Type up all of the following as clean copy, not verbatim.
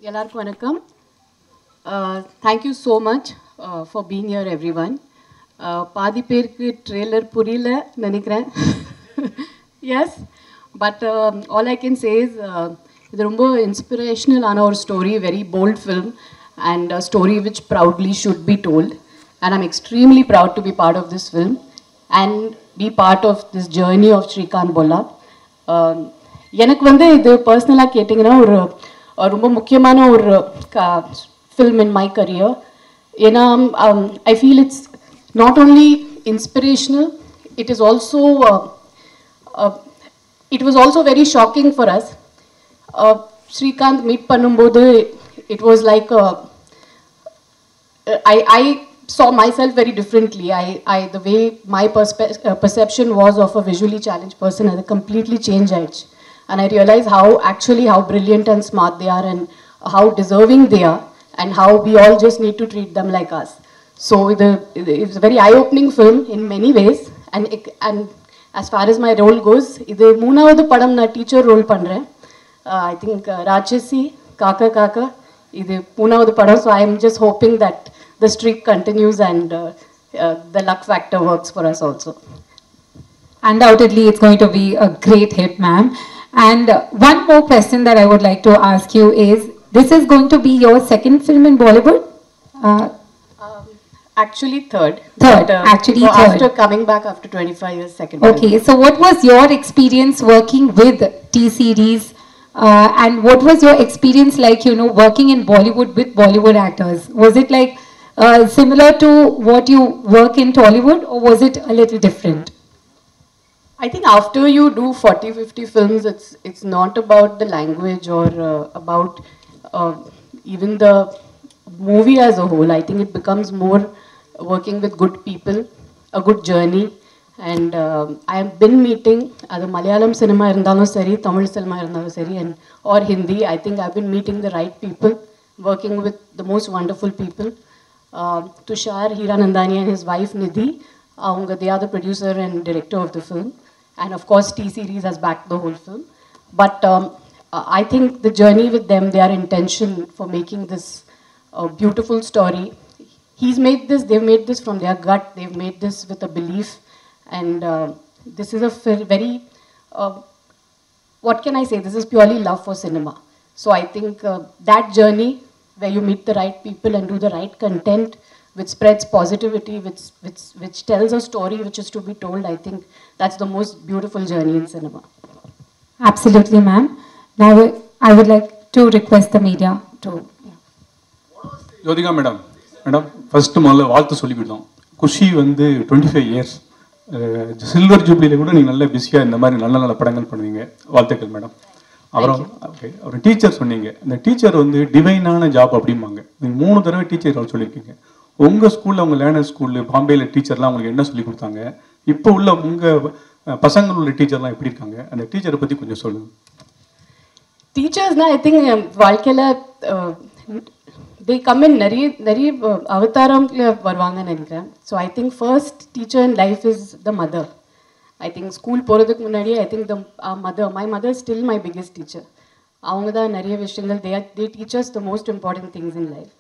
எல்லாருக்கும் வணக்கம். Thank you so much for being here, everyone. பாதி பேருக்கு ட்ரெய்லர் புரியல நினைக்கிறேன். Yes, but all I can say is இது ரொம்ப இன்ஸ்பிரேஷனல் ஆன ஒரு story, very bold film and a story which proudly should be told. And I'm extremely proud to be part of this film and be part of this journey of Srikanth Bolla. எனக்கு வந்து இது பர்சனலாக கேட்டிங்கன்னா ஒரு ரொம்ப முக்கியமான ஒரு film in my career. ஏன்னா I feel it's not only inspirational, it is also it was also very shocking for us. Srikanth meet பண்ணும்போது it was like I saw myself very differently. The way my perception was of a visually challenged person had completely changed. And I realized how brilliant and smart they are and how deserving they are and how we all just need to treat them like us. So it's a very eye-opening film in many ways. And as far as my role goes, இது மூணாவது படம் நான் teacher role பண்ணுறேன். I think ராட்சசி காக்கா காக்கா இது மூணாவது படம். So I am just hoping that the streak continues and the luck factor works for us also. Undoubtedly, it's going to be a great hit, ma'am. And one more question that I would like to ask you is, this is going to be your second film in Bollywood? Actually third. Third, but, actually so third. After coming back after 25 years, second. Okay, so what was your experience working with T-Series? And what was your experience like, working in Bollywood with Bollywood actors? Was it like similar to what you work in Tollywood, or was it a little different? I think after you do 40-50 films, it's not about the language or about even the movie as a whole. I think it becomes more working with good people, a good journey. And I have been meeting the Malayalam cinema irundhalum seri, Tamil cinema irundhalum seri, and or Hindi. I think I've been meeting the right people, working with the most wonderful people. Tushar Hiranandani and his wife Nidhi, they are the producer and director of the film. And of course, T-Series has backed the whole film. But I think the journey with them, their intention for making this beautiful story, they've made this from their gut, they've made this with a belief. And this is a very, what can I say, this is purely love for cinema. So I think that journey where you meet the right people and do the right content, which spreads positivity, which tells a story which is to be told, I think that's the most beautiful journey in cinema. Absolutely, ma'am. Now I would like to request the media to... Jyothika madam first முதல்ல வாழ்த்து சொல்லிவிட்டோம். குஷி வந்து 25 years silver ஜூப்ளியில் கூட நீங்கள் நல்ல பிஸியாக இந்த மாதிரி நல்ல நல்ல படங்கள் பண்ணுவீங்க. வாழ்த்துக்கள் மேடம். அப்புறம் டீச்சர் சொன்னீங்க, இந்த டீச்சர் வந்து டிவைனான ஜாப் அப்படிம்பாங்க. நீங்கள் 3 தடவை டீச்சர் சொல்லியிருக்கீங்க. உங்கள் ஸ்கூலில், உங்கள் லேர்னர் ஸ்கூலில் பாம்பேயில் டீச்சர்லாம் உங்களுக்கு என்ன சொல்லி கொடுத்தாங்க? இப்போ உள்ள உங்கள் பசங்கள் உள்ள டீச்சர்லாம் எப்படி இருக்காங்க? அந்த டீச்சரை பற்றி கொஞ்சம் சொல்லுங்கள். டீச்சர்ஸ்னால் ஐ திங்க் வாழ்க்கையில் they come in நிறைய அவதாரம்ல வருவாங்கன்னு நினைக்கிறேன். So I think first teacher in life is the mother. I think school போகிறதுக்கு முன்னாடியே I think my mother still my biggest teacher. அவங்க தான் நிறைய விஷயங்கள் they teaches the most important things in life.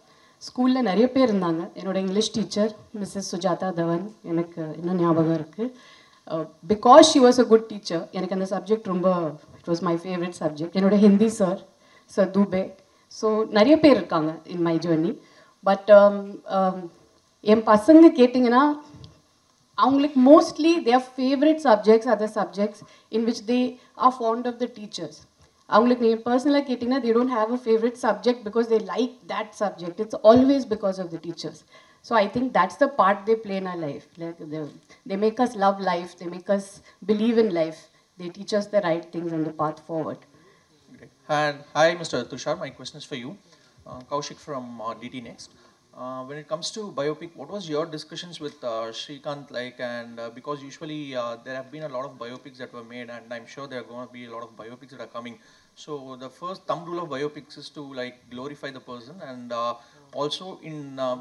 ஸ்கூலில் நிறைய பேர் இருந்தாங்க. என்னோட English teacher Mrs Sujatha Dhawan எனக்கு இன்னும் ஞாபகம் இருக்குது. Because she was a good teacher, எனக்கு அந்த சப்ஜெக்ட் ரொம்ப it was my favourite subject. என்னோட ஹிந்தி சார் தூபே. ஸோ நிறைய பேர் இருக்காங்க இன் மை ஜேர்னி. பட் என் பசங்க கேட்டிங்கன்னா அவங்களுக்கு mostly their favourite subjects are the subjects in which they are fond of the teachers. அவங்களுக்கு நீங்கள் பர்சனலாக கேட்டிங்கன்னா they don't have a favorite subject because they like that subject. It's always because of the teachers. So I think that's the part they play in our life. Like they make us love life, they make us believe in life, they teach us the right things and the path forward. And hi, Mr. Tushar, my question is for you. Kaushik from DT Next. When it comes to biopic, what was your discussions with Srikanth like? And because usually there have been a lot of biopics that were made, and I'm sure there are going to be a lot of biopics that are coming. So the first thumb rule of biopics is to like glorify the person, and also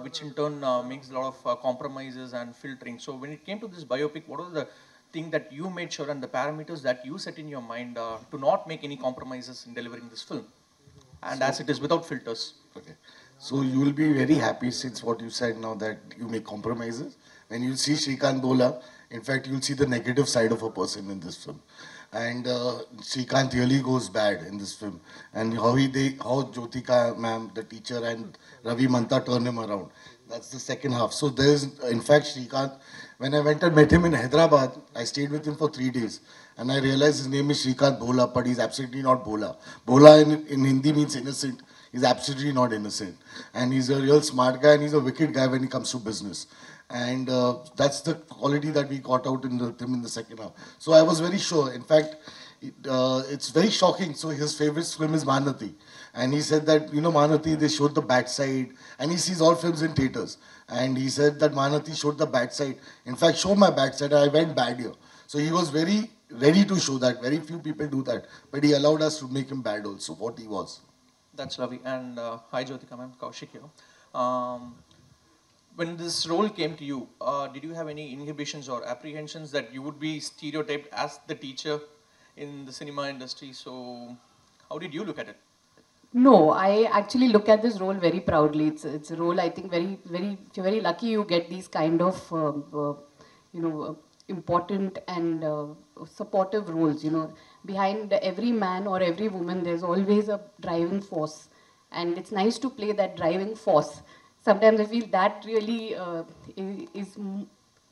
which in turn makes a lot of compromises and filtering. So when it came to this biopic, what was the thing that you made sure and the parameters that you set in your mind to not make any compromises in delivering this film? and as it is without filters? Okay. So you will be very happy since what you said now that you make compromises. When you see Shrikant Bola, in fact, you'll see the negative side of a person in this film. And Shrikant really goes bad in this film. And how Jyotika ma'am, the teacher, and Ravi Manta turn him around. That's the second half. So there's, in fact, Shrikant, when I went and met him in Hyderabad, I stayed with him for 3 days. And I realized his name is Shrikant Bola, but he's absolutely not Bola. Bola in Hindi means innocent. He's absolutely not innocent. And he's a real smart guy and he's a wicked guy when it comes to business. And that's the quality that we got out in him in the second half. So I was very sure. In fact, it's very shocking. So his favorite film is Mahanati. And he said that, you know, Mahanati, they showed the bad side. And he sees all films in theaters. And he said that Mahanati showed the bad side. In fact, show my bad side. I went bad here. So he was very ready to show that. Very few people do that. But he allowed us to make him bad also, what he was. That's lovely. And hi, Jyotika ma'am, Kaushik here. When this role came to you, did you have any inhibitions or apprehensions that you would be stereotyped as the teacher in the cinema industry? So how did you look at it? No, I actually look at this role very proudly. It's a role I think if you're very lucky you get these kind of important and supportive roles. You know, behind every man or every woman there's always a driving force, and it's nice to play that driving force. Sometimes I feel that really is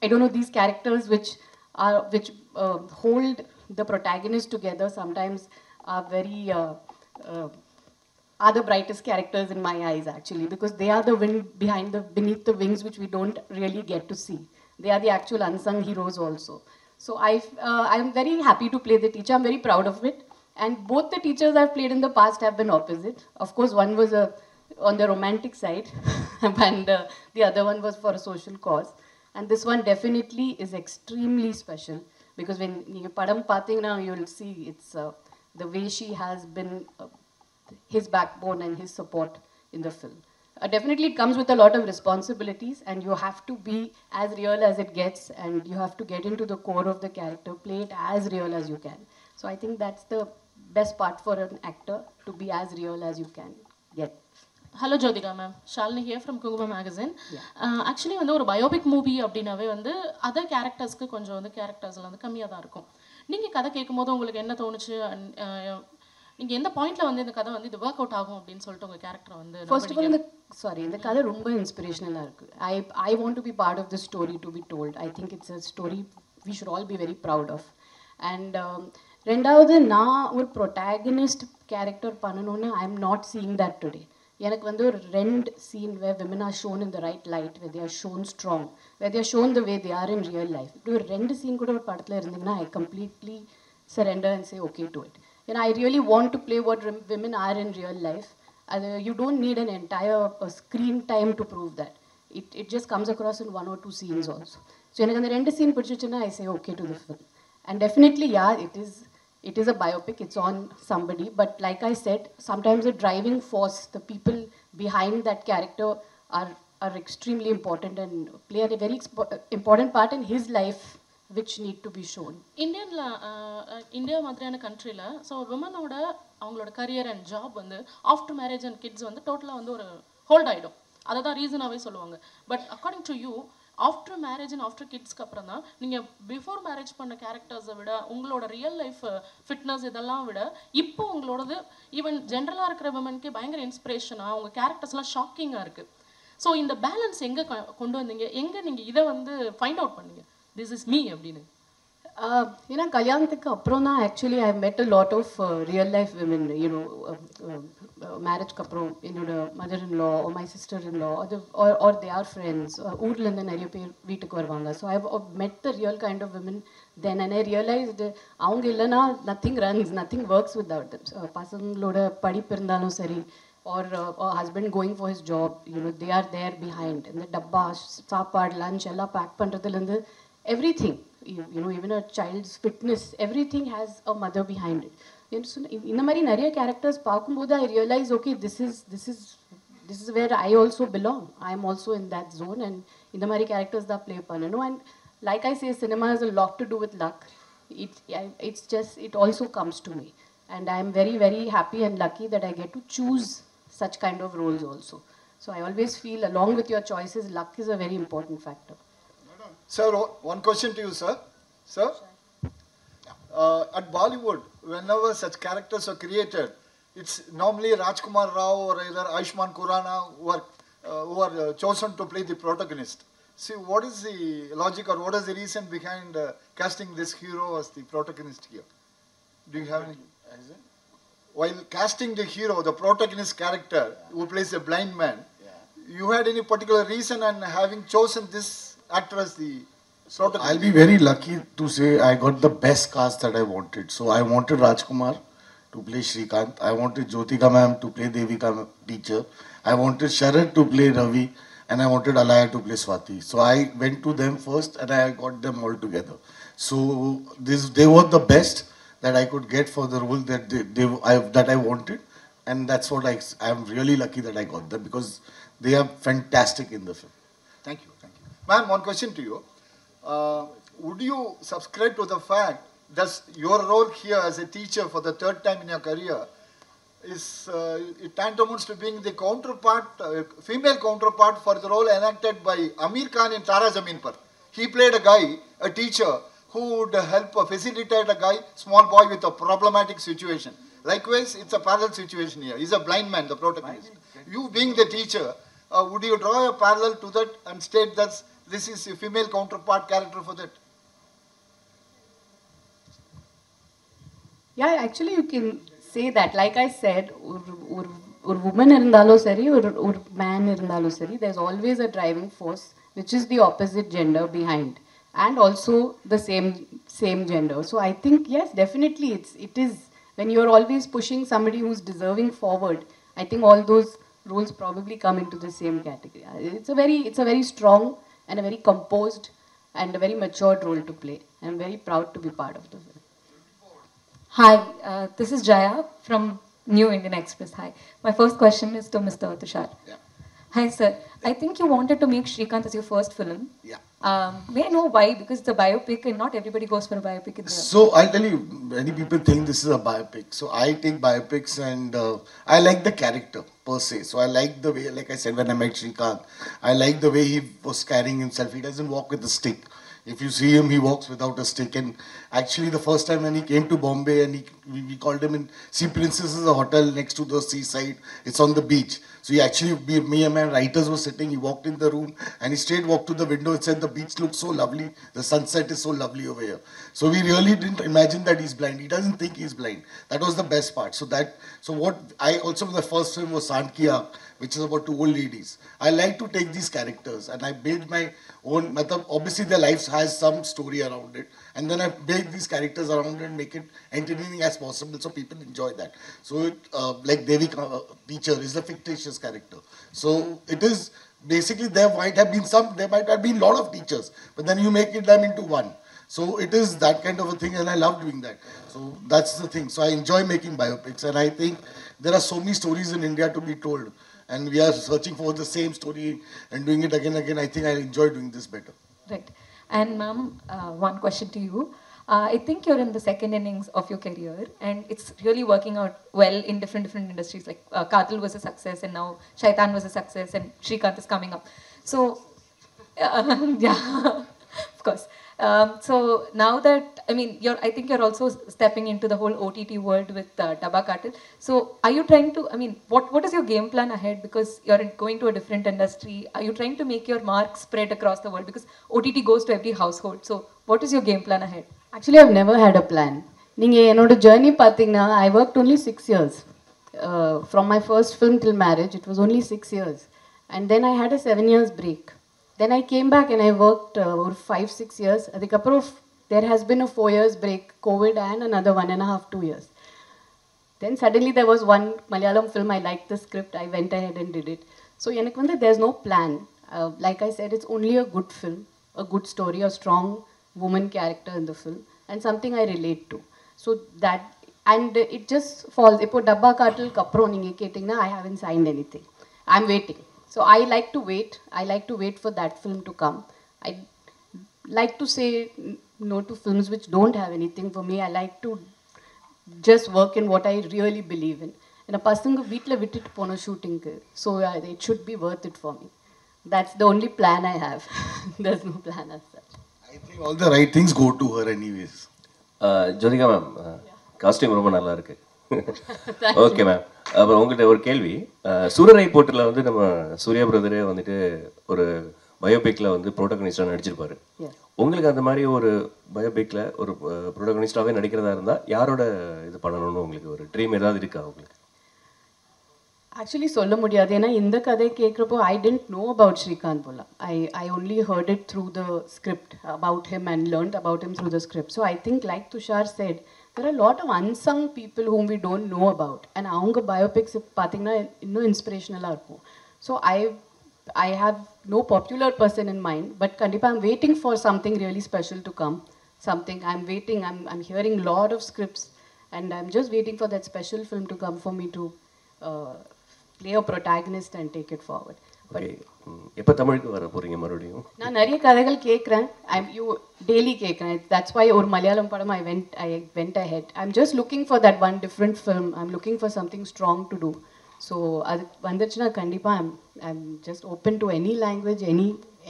I don't know, these characters which hold the protagonist together sometimes are very are the brightest characters in my eyes actually, because they are the wind beneath the wings which we don't really get to see. They are the actual unsung heroes also. So I'm very happy to play the teacher. I'm very proud of it. And both the teachers I've played in the past have been opposite. Of course, one was on the romantic side, and the other one was for a social cause. And this one definitely is extremely special, because when you padam pathina, you'll see it's the way she has been his backbone and his support in the film. Definitely it comes with a lot of responsibilities, and you have to be as real as it gets, and you have to get into the core of the character, play it as real as you can. So I think that's the best part for an actor, to be as real as you can get. Hello Jyotika ma'am, Shalini here from Kunguma magazine. Actually வந்து ஒரு biopic movie அப்படினாவே வந்து other கேரக்டர்ஸ்க்கு கொஞ்சம் வந்து கேரக்டர்ஸ்ல வந்து கம்மியா தான் இருக்கும். நீங்க கதை கேட்கும்போது உங்களுக்கு என்ன தோணுச்சு, நீங்க எந்த பாயிண்ட்ல வந்து இந்த கதை வந்து இது வொர்க் அவுட் ஆகும் அப்படினு சொல்லிட்டு உங்க கேரக்டர் வந்து ஃபர்ஸ்ட் ஆஃப் ஆல் இந்த கதை ரொம்ப இன்ஸ்பிரேஷனலா இருக்கு. I want to be part of this story to be told. I think it's a story we should all be very proud of. And ரெண்டாவது, நான் ஒரு protagonist character பண்ணனும்னு I am not seeing that today. எனக்கு வந்து ஒரு ரெண்டு scene where women are shown in the right light, where they are shown strong, where they are shown the way they are in real life. இப்படி ஒரு ரெண்டு scene கூட ஒரு படத்துல இருந்தீங்கன்னா I completely surrender and say okay to it. And I really want to play what women are in real life. You don't need an entire screen time to prove that. It just comes across in 1 or 2 scenes also. So எனக்கு அந்த ரெண்டு scene பிடிச்சிச்சுன்னா I say okay to the film. And definitely, yeah, it is a biopic, it's on somebody, but like I said, sometimes the driving force, the people behind that character are extremely important and play a very important part in his life, which need to be shown. India மாதிரியான கண்ட்ரில so விமனோட அவங்களோட career and job வந்து after marriage and kids வந்து டோட்டலாக வந்து ஒரு hold ஆகிடும். அதை தான் ரீசனாகவே சொல்லுவாங்க. But according to you, after marriage and after கிட்ஸ்க்கு அப்புறம் தான் நீங்கள் பிஃபோர் மேரேஜ் பண்ண கேரக்டர்ஸை விட உங்களோட ரியல் லைஃப் ஃபிட்னஸ் இதெல்லாம் விட இப்போ உங்களோடது ஈவன் ஜென்ரலாக இருக்கிற விமனுக்கு பயங்கர இன்ஸ்பிரேஷனாக உங்கள் கேரக்டர்ஸ்லாம் ஷாக்கிங்காக இருக்குது. ஸோ இந்த பேலன்ஸ் எங்கே கொண்டு வந்தீங்க, எங்கே நீங்கள் இதை வந்து ஃபைண்ட் அவுட் பண்ணீங்க திஸ் இஸ் மீ அப்படின்னு? ஏன்னா கல்யாணத்துக்கு அப்புறம் தான் actually I met a lot of real life women, you know, மேரேஜ்க்கு அப்புறம் என்னோட mother in law my sister in law or they are friends, ஊர்லேருந்து நிறைய பேர் வீட்டுக்கு வருவாங்க. So I met the real kind of women then, and I realized அவங்க இல்லைன்னா nothing runs, nothing works without them. பசங்களோட படிப்பு இருந்தாலும் சரி, or husband going for his job, you know, they are there behind. இந்த டப்பா சாப்பாடு லஞ்ச் எல்லாம் back பண்ணுறதுலேருந்து everything, you know, even a child's fitness, everything has a mother behind it. இந்த மாதிரி நிறைய கேரக்டர்ஸ் பார்க்கும்போது I realize okay, this is where I also belong. I am also in that zone, and இந்த மாதிரி characters தான் play பண்ணணும். And like I say, cinema has a lot to do with luck. It's just, it also comes to me. And I'm very, very happy and lucky that I get to choose such kind of roles also. So I always feel, along with your choices, luck is a very important factor. Sir, one question to you, sir. Sir, at Bollywood, whenever such characters are created, it's normally Rajkumar Rao or either Ayushmann Khurrana who are chosen to play the protagonist. See, what is the logic or what is the reason behind casting this hero as the protagonist here? Do you have any? While casting the hero, the protagonist character who plays a blind man, you had any particular reason and having chosen this actor as the protagonist? I'll be very lucky to say I got the best cast that I wanted. So I wanted Rajkumar to play Shrikant. I wanted Jyotika ma'am to play Devika teacher. I wanted Sharad to play Ravi. And I wanted Alaya to play Swati. So I went to them first and I got them all together. So they were the best that I could get for the role that I wanted. And that's what I'm really lucky that I got them because they are fantastic in the film. Thank you. Thank you. Ma'am, one question to you. Would you subscribe to the fact that your role here as a teacher for the third time in your career is it tantamounts to being the counterpart, female counterpart for the role enacted by Amir Khan in Tara Zameen Par. He played a guy, a teacher, who would help facilitate a guy, small boy with a problematic situation. Likewise, it's a parallel situation here. He's a blind man, the protagonist. You being the teacher, would you draw a parallel to that and state that this is a female counterpart character for that? Yeah, actually you can say that. Like I said, or woman irundalo sari, or man irundalo sari, there's always a driving force which is the opposite gender behind, and also the same gender. So I think yes, definitely it is when you're always pushing somebody who's deserving forward. I think all those roles probably come into the same category. It's a very strong and a very composed and a very matured role to play. I'm very proud to be part of the film. Hi, this is Jaya from New Indian Express. Hi. My first question is to Mr. Tushar. Yeah. Hi, sir. I think you wanted to make Shrikant as your first film. Yeah. May I know why? Because it's a biopic and not everybody goes for a biopic in there. So I'll tell you, many people think this is a biopic. So I take biopics and I like the character per se. So I like the way, like I said when I met Shrikant, I like the way he was carrying himself. He doesn't walk with a stick. If you see him, he walks without a stick. And actually, the first time when he came to Bombay and we called him in Sea Princess is a hotel next to the seaside. It's on the beach. So he actually, me and my writers were sitting. He walked in the room and he straight walked to the window and said, the beach looks so lovely. The sunset is so lovely over here. So we really didn't imagine that he's blind. He doesn't think he's blind. That was the best part. So what I also, the first film was Sant Ki Aankh, which is about two old ladies. I like to take these characters and I build my own, obviously their lives has some story around it. And then I build these characters around it and make it entertaining as possible so people enjoy that. So like Devika teacher is a fictitious character. So it is basically there might have been a lot of teachers, but then you make them into one. So it is that kind of a thing and I love doing that. So that's the thing. So I enjoy making biopics and I think there are so many stories in India to be told. And we are searching for the same story and doing it again and again. I think I enjoy doing this better. Right. And ma'am, one question to you. I think you're in the second innings of your career and it's really working out well in different industries. Like Qatil was a success and now Shaitan was a success and Shrikant is coming up. So, yeah, of course. So now that, I mean, I think you're also stepping into the whole OTT world with Dabba Cartel. So are you trying to, I mean, what is your game plan ahead? Because you're going to a different industry. Are you trying to make your mark spread across the world? Because OTT goes to every household. So what is your game plan ahead? Actually, I've never had a plan. Neenga journey pathina, I worked only 6 years. From my first film till marriage, it was only 6 years. And then I had a 7 years break. Then I came back and I worked over 5-6 years. There has been a 4 years break, COVID, and another 1.5, 2 years. Then suddenly there was one Malayalam film, I liked the script, I went ahead and did it. So there's no plan. Like I said, it's only a good film, a good story, a strong woman character in the film, and something I relate to. So that, and it just falls. Ipo Dabba Cartel kapro ninge ketingna, I haven't signed anything. I'm waiting. So I like to wait. I like to wait for that film to come. I like to say no to films which don't have anything for me. I like to just work in what I really believe in. And a பசங்க வீட்டில் விட்டுட்டு போன ஷூட்டிங்க்கு so it should be worth it for me. That's the only plan I have. There's no plan as such. I think all the right things go to her anyways. Jyothika ma'am costume ரொம்ப நல்லா இருக்கு. Okay ma'am. அப்புறம் உங்கள்கிட்ட ஒரு கேள்வி, சூரரை போட்டில் வந்து நம்ம சூர்யா பிரதரே வந்துட்டு ஒரு பயோபிக்கில் வந்து ப்ரோட்டகனிஸ்டாக நடிச்சிருப்பாரு. உங்களுக்கு அந்த மாதிரி ஒரு பயோபிக்கில் ஒரு ப்ரோட்டகனிஸ்டாகவே நடிக்கிறதா இருந்தால் யாரோட இது பண்ணணும்னு உங்களுக்கு ஒரு ட்ரீம் ஏதாவது இருக்கா உங்களுக்கு? ஆக்சுவலி சொல்ல முடியாது, ஏன்னா இந்த கதை கேட்குறப்போ ஐ டென்ட் நோ அபவுட் ஸ்ரீகாந்த் போலா. I only heard it through the script about him and learned about him through the script. So I think like Tushar said, there are a lot of unsung people whom we don't know about. And அவங்க biopics பார்த்தீங்கன்னா இன்னும் இன்ஸ்பிரேஷனலாக இருக்கும். So I have no popular person in mind, but kandipa I'm waiting for something really special to come. Something I'm waiting, I'm hearing a lot of scripts and I'm just waiting for that special film to come for me to play a protagonist and take it forward. Okay. எப்போ தமிழுக்கு வர போறீங்க மறுபடியும்? நான் நிறைய கதைகள் கேட்குறேன். You daily கேட்குறேன். That's why ஒரு மலையாளம் படம் I went ahead. I'm just looking for that one different film. I'm looking for something strong to do. So அது வந்துச்சுன்னா கண்டிப்பா I'm just open to any language,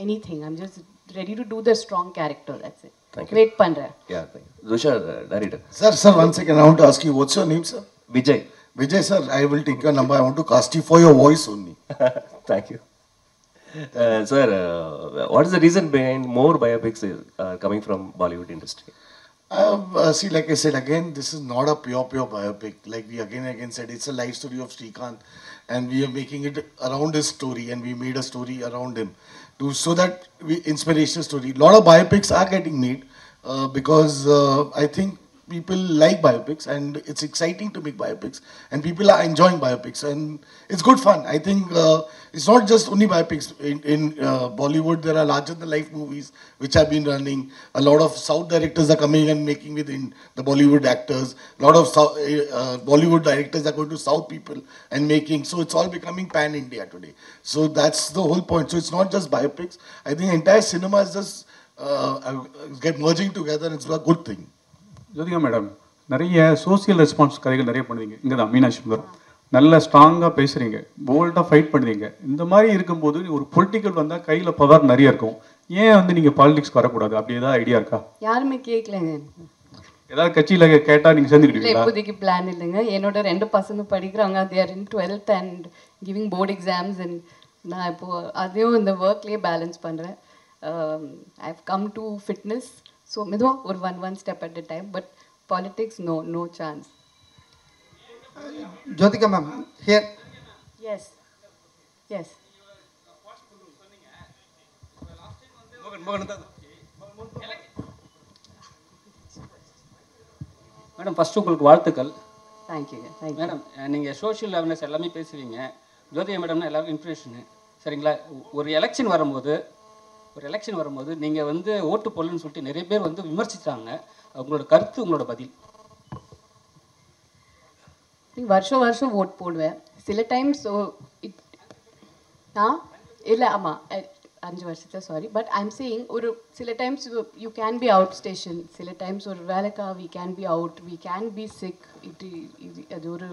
anything. I'm just ready to do the strong character. That's it. Thank you. Wait பண்றேன். Yeah, thank you. Tushar, director. Sir, 1 second. I want to ask you, what's your name, sir? Vijay. Vijay, sir, I will take your number. I want to cast you for your voice only. Thank you. Sir, what is the reason behind more biopics coming from Bollywood industry? See, like I said again, this is not a pure biopic. Like we again said, it's a life story of Srikanth, and we are making it around his story, and we made a story around him, so that inspirational story. A lot of biopics are getting made because I think people like biopics, and it's exciting to make biopics, and people are enjoying biopics, and it's good fun. I think it's not just only biopics. In Bollywood, there are larger than life movies which have been running. A lot of South directors are coming and making within the Bollywood actors. A lot of Bollywood directors are going to South people and making. So it's all becoming pan-India today. So that's the whole point. So it's not just biopics. I think entire cinema is just get merging together, and it's a good thing. Jyothika madam, நிறைய social response கதைகள் நிறைய பண்ணுவீங்க. இங்கே தான் மீனாட்சி சுந்தரம் நல்ல ஸ்ட்ராங்காக பேசுகிறீங்க, போல்டாக ஃபைட் பண்ணுறீங்க. இந்த மாதிரி இருக்கும்போது ஒரு பொலிட்டிக்கல் வந்தால் கையில் பவர் நிறைய இருக்கும். ஏன் வந்து நீங்கள் பாலிடிக்ஸ் வரக்கூடாது? அப்படி ஏதாவது ஐடியா இருக்கா? யாருமே கேட்கலங்க. ஏதாவது கட்சியில் கேட்டால் நீங்கள் சேர்ந்துக்கிட்டீங்களா? இப்போதைக்கு பிளான் இல்லைங்க. என்னோட 2 பசங்க படிக்கிறாங்க. they are in 12th and giving board exams, and நான் இப்போது அதையும் இந்த ஒர்க்லேயே பேலன்ஸ் பண்ணுறேன். I have come to fitness. So, மெதுவாக ஒரு one step at a time, but politics, no chance. Jyotika ma'am, here. Yes. Madam, first உங்களுக்கு வாழ்த்துக்கள். Thank you madam. நீங்கள் சோஷியல் அவேர்னஸ் எல்லாமே பேசுவீங்க. ஜோதிகா மேடம்னா எல்லாருக்கும் இன்ஸ்பிரேஷனு, சரிங்களா? ஒரு எலெக்ஷன் வரும்போது நீங்கள் வந்து ஓட்டு போடலன்னு சொல்லிட்டு நிறைய பேர் வந்து விமர்சித்தாங்க. உங்களோட கருத்து, உங்களோட பதில்? வருஷம் ஓட் போடுவேன். சில டைம்ஸ் இல்லை, ஆமாம் 5 வருஷத்தில் சாரி, பட் ஐம் சேயிங் ஒரு சில times you can be out station, சில டைம்ஸ் ஒரு வேலைக்கா we can be out, we can be sick. அது ஒரு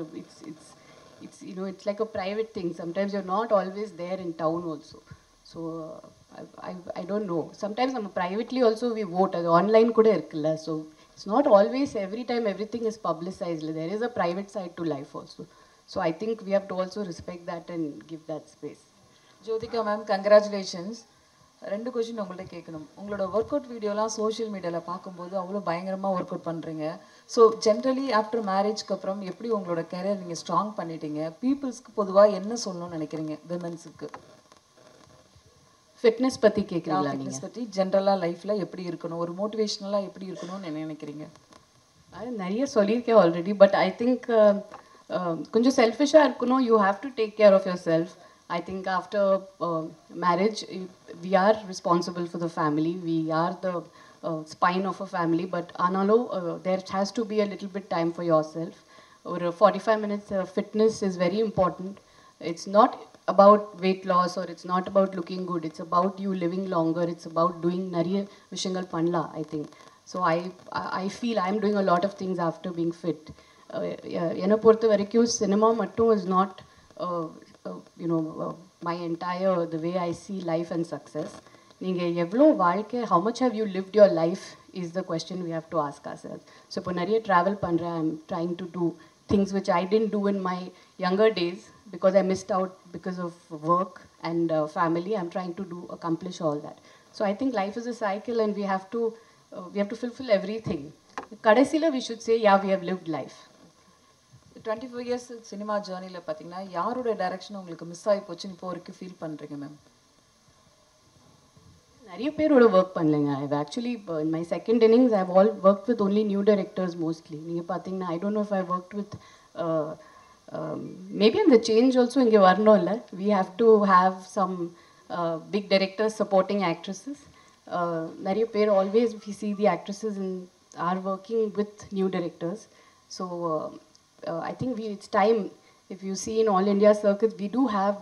it's it's like a private thing. Sometimes you're not always there in town also. So I don't know. Sometimes privately also we vote. As online kuda irukilla. So it's not always every time everything is publicized. There is a private side to life also. So I think we have to also respect that and give that space. Jyotika ma'am, congratulations. 2 question உங்கள்கிட்ட கேட்கணும். உங்களோட work out வீடியோலாம் social மீடியாவில் பார்க்கும்போது அவ்வளோ பயங்கரமாக work out பண்ணுறீங்க. So generally after மேரேஜ்க்கு அப்புறம் எப்படி உங்களோட கெரியர் நீங்கள் ஸ்ட்ராங் பண்ணிட்டீங்க? பீப்புள்ஸ்க்கு பொதுவாக என்ன சொல்லணும்னு நினைக்கிறீங்க? விமென்ஸுக்கு ஃபிட்னஸ் பற்றி கேட்குறீங்களா? ஃபிட்னஸ் பற்றி ஜென்ரலாக லைஃப்பில் எப்படி இருக்கணும், ஒரு மோட்டிவேஷ்னலாக எப்படி இருக்கணும்னு என்ன நினைக்கிறீங்க? அது நிறைய சொல்லியிருக்கேன் ஆல்ரெடி. பட் ஐ திங்க் கொஞ்சம் செல்ஃபிஷாக இருக்கணும். You have to take care of your self. I think after marriage, we are responsible for the family. We are the spine of a family. But analo, there has to be a little bit time for yourself. Or 45 minutes fitness is very important. It's not about weight loss or it's not about looking good. It's about you living longer. It's about doing nariya vishangal panla, I think. So I feel I'm doing a lot of things after being fit. என்னை பொறுத்த வரைக்கும் cinema மட்டும் is not my entire the way I see life and success. நீங்கள் எவ்வளோ வாழ்க்கை how much have you lived your life is the question we have to ask ourselves. So இப்போ நிறைய travel பண்ணுறேன், I'm trying to do things which I didn't do in my younger days because I missed out because of work and family. I'm trying to accomplish all that. So I think life is a cycle and we have to fulfill everything. கடைசியில் we should say, yeah, we have lived life. 24 years cinema ஜேர்னியில் பார்த்தீங்கன்னா யாரோட direction உங்களுக்கு miss ஆகி போச்சுன்னு இப்போ வரைக்கும் feel பண்ணுறீங்க மேம்? நிறைய பேரோட ஒர்க் பண்ணலைங்க. I actually in my second innings I all work with only new directors mostly. நீங்கள் பார்த்தீங்கன்னா I don't know if I work with maybe அந்த சேஞ்ச் ஆல்சோ இங்கே வரணும் இல்லை. We have to have some big directors supporting actresses. நிறைய பேர் always we see the actresses in are working with new directors. So I think it's time. If you see in all India circuits, we do have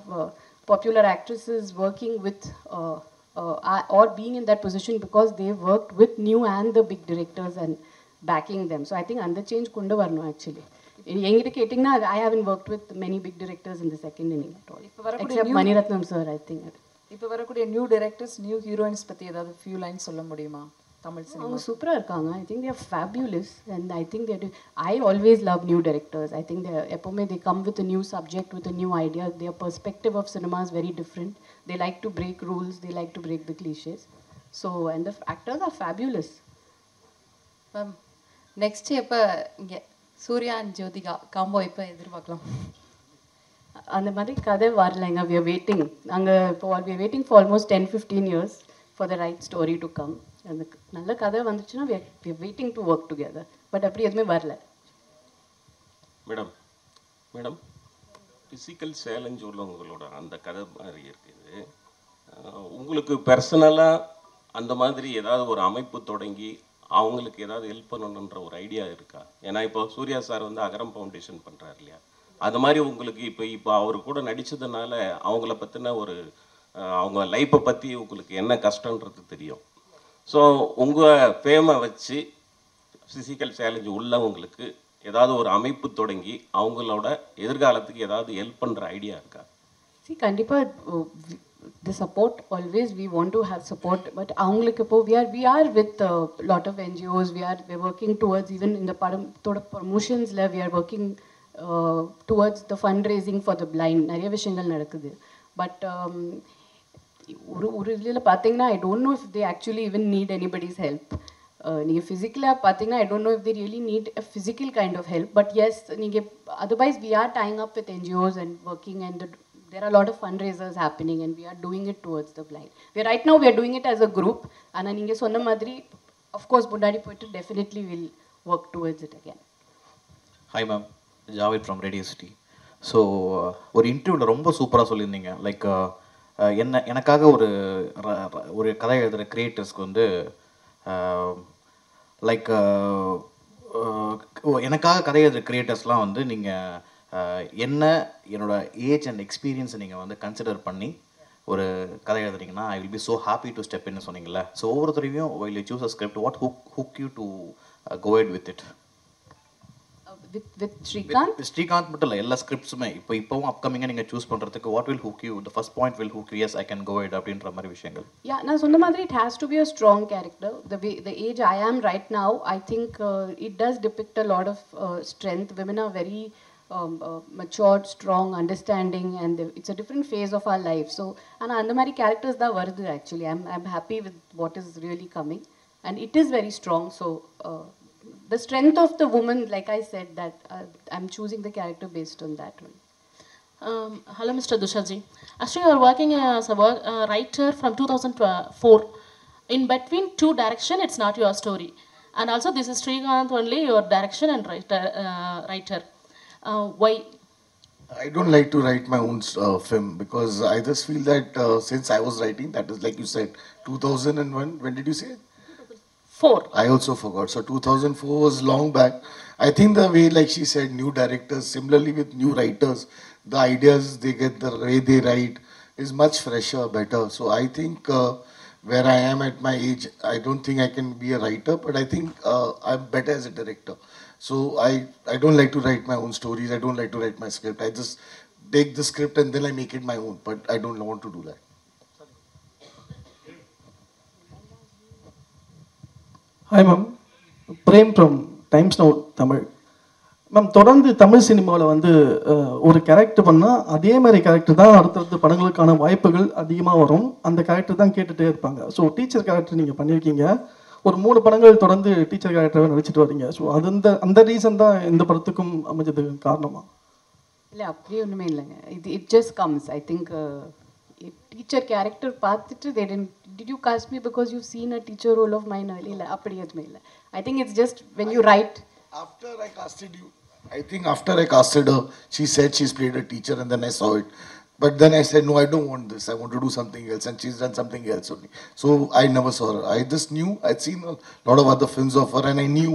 popular actresses working with or being in that position because they worked with new and the big directors and backing them. So I think under change kundu varno actually. எங்கிட்ட கேட்டிங்கன்னா I haven't worked with many big directors in the second inning at all. Except Maniratnam sir, I think. இப்போ வரக்கூடிய new directors new heroines பற்றி ஏதாவது few lines சொல்ல முடியுமா Tamil cinema? அவங்க சூப்பராக இருக்காங்க. I think they're fabulous and I think there I always love new directors. I think எப்போவுமே they come with new subject with new idea. Their perspective of cinema is very different. They like to break rules, they like to break the clichés. So and the actors are fabulous. Ma'am next எப்போ இங்கே Surya and Jyothika combo எப்போ எதிர்பார்க்கலாம்? அந்த மாதிரி கதை வரலைங்க. We are waiting. நாங்கள் இப்போ we are waiting for almost 10-15 years for the right story to come. அந்த நல்ல கதை வந்துச்சுன்னா we are waiting to work together. But அப்படி எதுவுமே வரல. மேடம் ஃபிசிக்கல் சேலஞ்ச் உள்ளவங்களோட அந்த கதை மாதிரி இருக்குது. உங்களுக்கு பர்சனலாக அந்த மாதிரி ஏதாவது ஒரு அமைப்பு தொடங்கி அவங்களுக்கு ஏதாவது ஹெல்ப் பண்ணணுன்ற ஒரு ஐடியா இருக்கா? ஏன்னா இப்போ சூர்யா சார் வந்து அகரம் ஃபவுண்டேஷன் பண்ணுறாரு இல்லையா, அது மாதிரி உங்களுக்கு இப்போ அவர் கூட நடித்ததுனால அவங்கள பற்றின ஒரு அவங்க லைஃப்பை பற்றி உங்களுக்கு என்ன கஷ்டன்றது தெரியும். ஸோ உங்கள் ஃபேமை வச்சு ஃபிசிக்கல் சேலஞ்சு உள்ளவங்களுக்கு ஏதாவது ஒரு அமைப்பு தொடங்கி அவங்களோட எதிர்காலத்துக்கு ஏதாவது ஹெல்ப் பண்ணுற ஐடியா இருக்கா? கண்டிப்பாக the support always we want to have support, but avungalukku po we are with lot of NGOs. we're working towards, even in the promotions la we are working towards the fundraising for the blind. nariya vishayangal nadakudhu, but ஒரு இதில் பார்த்தீங்கன்னா I don't know if they actually even need anybody's help. நீங்கள் ஃபிசிக்கலாக பார்த்தீங்கன்னா I don't know if they really need a physical kind of help, but yes, நீங்கள் otherwise we are tying up with NGOs and working, and there are a lot of fundraisers happening and we are doing it towards the blind. Right now we are doing it as a group, and நீங்கள் சொன்ன மாதிரி of course முன்னாடி போயிட்டு definitely will work towards it again. Hi ma'am, Javed from Radio City. So ஒரு இன்டர்வியூவில் ரொம்ப சூப்பராக சொல்லியிருந்தீங்க. லைக் எனக்காக ஒரு கதை எழுதுகிற கிரியேட்டர்ஸ்க்கு வந்து லைக் எனக்காக கதை எழுதுகிற கிரியேட்டர்ஸ்லாம் வந்து நீங்கள் என்னோட ஏஜ் அண்ட் எக்ஸ்பீரியன்ஸை நீங்கள் வந்து கன்சிடர் பண்ணி ஒரு கதை எழுதுறீங்கன்னா I will be so happy to step இன்னு சொன்னீங்கல்ல. ஸோ ஒவ்வொருத்தரையும் will you choose a script, what hook you to go ahead with it? with Srikanth? With Srikanth மட்டும் இல்லை, எல்லா ஸ்கிரிப்ட்ஸுமே இப்போவும் அப்கமிங்காக நீங்கள் சூஸ் பண்ணுறதுக்கு what will hook you, the first point will hook you, yes I can go ahead அப்படின்ற மாதிரி விஷயங்கள். நான் சொன்ன மாதிரி it has to be a strong character. The age I am right now, I think it does depict a lot of strength. Women are very matured, strong, understanding, and it's a different phase of our life. So and the mari characters da varudhu actually. I'm happy with what is really coming, and it is very strong. So the strength of the woman, like I said, that I'm choosing the character based on that one. Hello Mr. Dushaji. Actually you are working as a writer from 2004. In between two direction, it's not your story, and also this is Srikanth only your direction and writer. Why? I don't like to write my own film because I just feel that since I was writing, that is like you said, 2001. When did you say it? 4. I also forgot. So 2004 was long back. I think the way, like she said, new directors, similarly with new writers, the ideas they get, the way they write is much fresher, better. So I think where I am at my age, I don't think I can be a writer, but I think I'm better as a director. So I don't like to write my own stories. I don't like to write my script. I just take the script and then I make it my own. But I don't want to do that. Hi, ma'am. Prem from Times Now Tamil. Ma'am தொடர்ந்து தமிழ் சினிமாவில் வந்து ஒரு character பண்ணால் அதே மாதிரி character தான் அடுத்தடுத்த படங்களுக்கான வாய்ப்புகள் அதிகமாக வரும். அந்த கேரக்டர் தான் கேட்டுகிட்டே இருப்பாங்க. ஸோ டீச்சர் கேரக்டர் நீங்கள் பண்ணியிருக்கீங்க. ஒரு 3 படங்கள் தொடர்ந்து டீச்சர் கேரக்டராக நடிச்சிட்டு வரீங்க. ஸோ அது அந்த ரீசன் தான் இந்த படத்துக்கும் அமைஞ்சதுக்கு காரணமா? இல்லை, அப்படியே ஒன்றுமே இல்லைங்க. It just comes. I think teacher character பார்த்துட்டு did you cast me because you've seen a teacher role of mine early? இல்லை, அப்படி எதுவுமே இல்லை. I think it's just when you write. After I casted you, I think after I casted her, she said she's played a teacher and then I saw it. But then I said, no, I don't want this. I want to do something else. And she's done something else only. So I never saw her. I just knew, I'd seen a lot of other films of her and I knew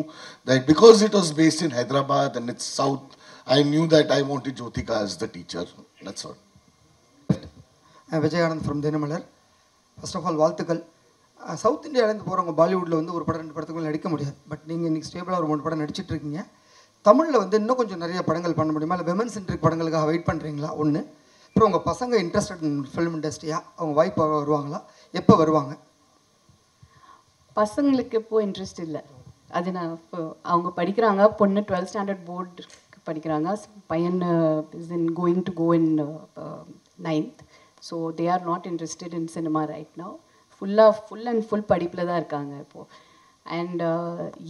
that because it was based in Hyderabad and it's South, I knew that I wanted Jyotika as the teacher. That's all. I'm Vijay Anand from Dinamalar. First of all, வாழ்த்துக்கள். South இந்தியாவிலேருந்து போகிறவங்க பாலிவுட்டில் வந்து ஒரு படம் 2 படத்துக்குள்ள நடிக்க முடியாது. But நீங்கள் இன்றைக்கி ஸ்டேபிளாக ஒரு 3 படம் நடிச்சிட்டு இருக்கீங்க. தமிழில் வந்து இன்னும் கொஞ்சம் நிறைய படங்கள் பண்ண முடியுமா? இல்லை விமன் சென்ட்ரிக் படங்களுக்காக வெயிட் பண்ணுறீங்களா? ஒன்று. அப்புறம் உங்கள் பசங்க இன்ட்ரெஸ்டட் இன் ஃபிலிம் இண்டஸ்ட்ரியா? அவங்க வாய்ப்பு வருவாங்களா? எப்போ வருவாங்க? பசங்களுக்கு இப்போது இன்ட்ரெஸ்ட் இல்லை. அது நான் இப்போ அவங்க படிக்கிறாங்க. பொண்ணு 12th ஸ்டாண்டர்ட் போர்டு படிக்கிறாங்க. பையன் is in going to go in 9th. So they are not interested in cinema right now. Full படிப்பில் தான் இருக்காங்க இப்போது. அண்ட்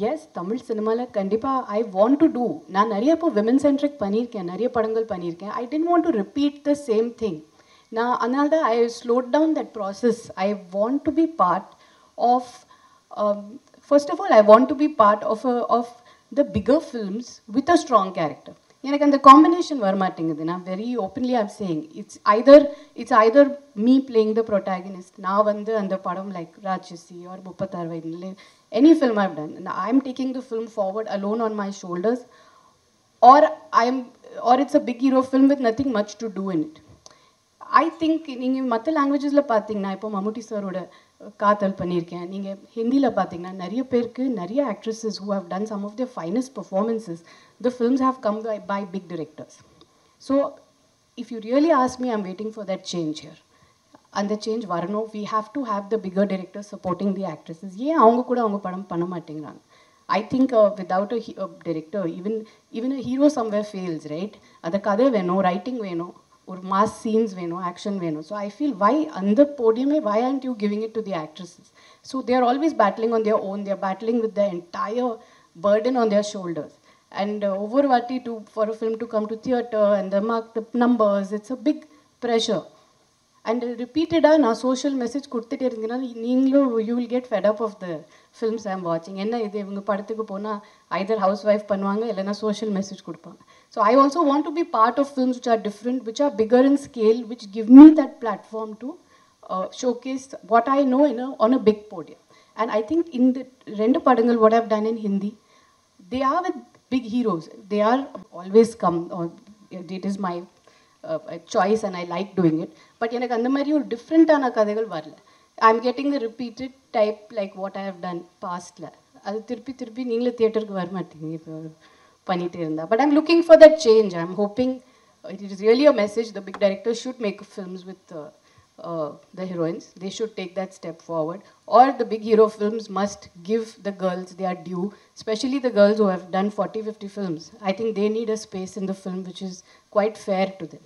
எஸ், தமிழ் சினிமாவில் கண்டிப்பாக ஐ வாண்ட் டு டூ. நான் நிறைய இப்போ விமன் சென்ட்ரிக் பண்ணியிருக்கேன், நிறைய படங்கள் பண்ணியிருக்கேன். I don't want to repeat the same thing. நான் அதனால தான் I slowed down that process. I want to be part of, first of all I want to be part of the bigger films with a strong character. எனக்கு அந்த combination வரமாட்டேங்குது. நான் very openly I'm saying it's either me playing the protagonist. நான் வந்து அந்த படம் like Ratchasi or 36 வயதில் any film I've ton, I am taking the film forward alone on my shoulders, or it's a big hero film with nothing much to do in it. I think நீங்கள் மற்ற லாங்குவேஜஸில் பார்த்தீங்கன்னா, இப்போ மம்முட்டி சாரோட காதல் பண்ணியிருக்கேன். நீங்கள் ஹிந்தியில் பார்த்தீங்கன்னா நிறைய பேருக்கு, நிறைய actresses who have done some of their finest performances, the films have come by big directors. So if you really ask me, I'm waiting for that change here. And the change வரணும். We have to have the bigger directors supporting the actresses. ஏன் அவங்க கூட அவங்க படம் பண்ண மாட்டேங்கிறாங்க? I think without a director, even a hero somewhere fails, right? அந்த கதை வேணும், ரைட்டிங் வேணும், ஒரு மாஸ் சீன்ஸ் வேணும், ஆக்ஷன் வேணும். ஸோ ஐ ஃபீல் வை அந்த போடியமே வை aren't you giving it to the actresses? So they are always battling on their own. They are battling with the entire burden on their shoulders. And over vati for a film to come to theatre and the numbers, it's a big pressure. And repeatedly na social message கொடுத்துட்டே இருந்தீங்கன்னா நீங்களும் you will get fed up of the films I'm watching. என்ன இது இவங்க படத்துக்கு போனால் either housewife பண்ணுவாங்க இல்லைன்னா social message கொடுப்பாங்க. So I also want to be part of films which are different, which are bigger in scale, which give me that platform to showcase what I know on a big podium. And I think in the rendu padangal what I've done in Hindi, they are with big heroes. They are always come, or it is my choice and I like doing it. But எனக்கு அந்த மாதிரி ஒரு டிஃப்ரெண்ட்டான கதைகள் வரல. I'm getting the repeated type like what I have done pastல. அது திருப்பி நீங்களே தியேட்டருக்கு வர மாட்டீங்க இப்போ பண்ணிகிட்டே இருந்தா. But I'm looking for that change. I'm hoping it is really a message. The big directors should make films with the heroines. They should take that step forward. Or the big hero films must give the girls their due, especially the girls who have done 40-50 films. I think they need a space in the film which is quite fair to them.